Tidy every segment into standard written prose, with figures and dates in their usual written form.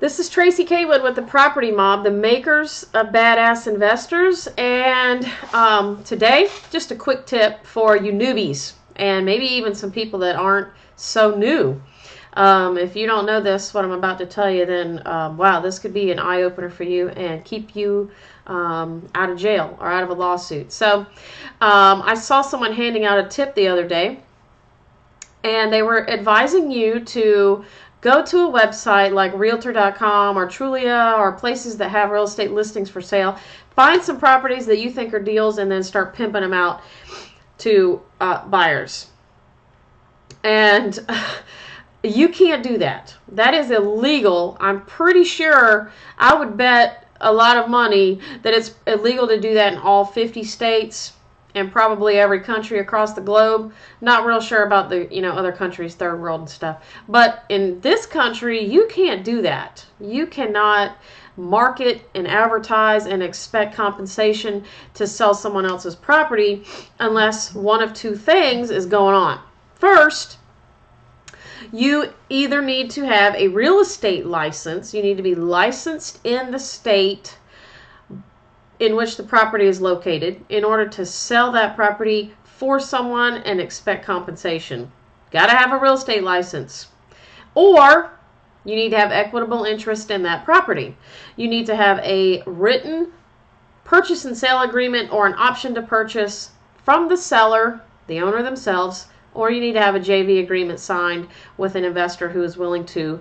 This is Tracy Kaywood with the Property Mob, the makers of Badass Investors, and today, just a quick tip for you newbies, and maybe even some people that aren't so new. If you don't know this, what I'm about to tell you, then wow, this could be an eye-opener for you and keep you out of jail or out of a lawsuit. So I saw someone handing out a tip the other day, and they were advising you to go to a website like Realtor.com or Trulia or places that have real estate listings for sale. Find some properties that you think are deals and then start pimping them out to buyers. And you can't do that. That is illegal. I'm pretty sure, I would bet a lot of money that it's illegal to do that in all 50 states. And probably every country across the globe. Not real sure about the, other countries, third world and stuff. But in this country, you can't do that. You cannot market and advertise and expect compensation to sell someone else's property unless one of two things is going on. First, you either need to have a real estate license. You need to be licensed in the state in which the property is located in order to sell that property for someone and expect compensation. Got to have a real estate license. Or you need to have equitable interest in that property. You need to have a written purchase and sale agreement or an option to purchase from the seller, the owner themselves, or you need to have a JV agreement signed with an investor who is willing to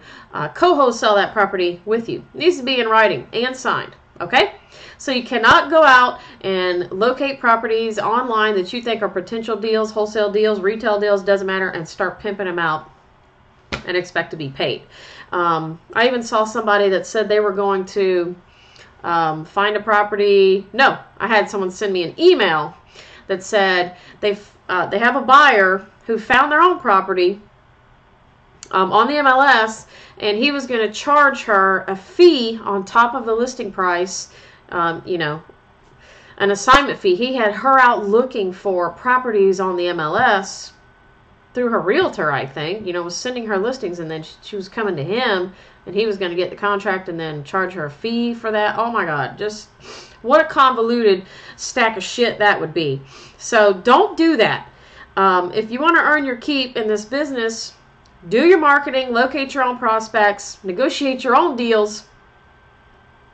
co-wholesale that property with you. It needs to be in writing and signed. Okay? So you cannot go out and locate properties online that you think are potential deals, wholesale deals, retail deals, doesn't matter, and start pimping them out and expect to be paid. I even saw somebody that said they were going to find a property. No, I had someone send me an email that said they have a buyer who found their own property on the MLS, and he was going to charge her a fee on top of the listing price, an assignment fee. He had her out looking for properties on the MLS through her realtor, I think, was sending her listings, and then she was coming to him, and he was going to get the contract and then charge her a fee for that. Oh my God, just what a convoluted stack of shit that would be. So don't do that. If you want to earn your keep in this business, do your marketing, locate your own prospects, negotiate your own deals,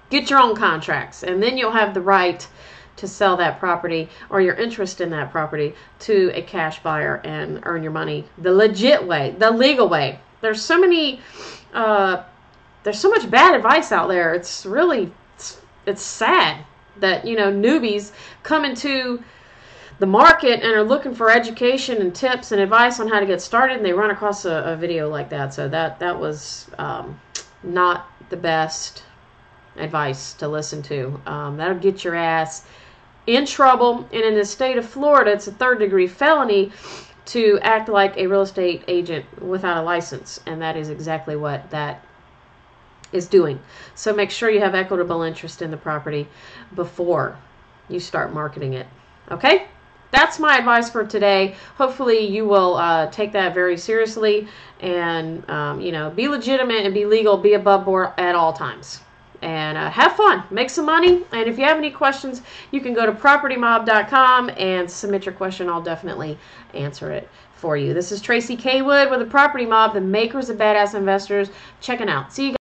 get your own contracts, and then you'll have the right to sell that property or your interest in that property to a cash buyer and earn your money the legit way, the legal way. There's so much bad advice out there. It's really, it's sad that, newbies come into the market and are looking for education and tips and advice on how to get started, and they run across a video like that. So that was not the best advice to listen to. That'll get your ass in trouble, and in the state of Florida, it's a third-degree felony to act like a real estate agent without a license, and that is exactly what that is doing. So make sure you have equitable interest in the property before you start marketing it. Okay? That's my advice for today. Hopefully you will take that very seriously and, be legitimate and be legal, be above board at all times. And have fun. Make some money. And if you have any questions, you can go to PropertyMob.com and submit your question. I'll definitely answer it for you. This is Tracy Kaywood with the Property Mob, the makers of Badass Investors. Checking out. See you guys.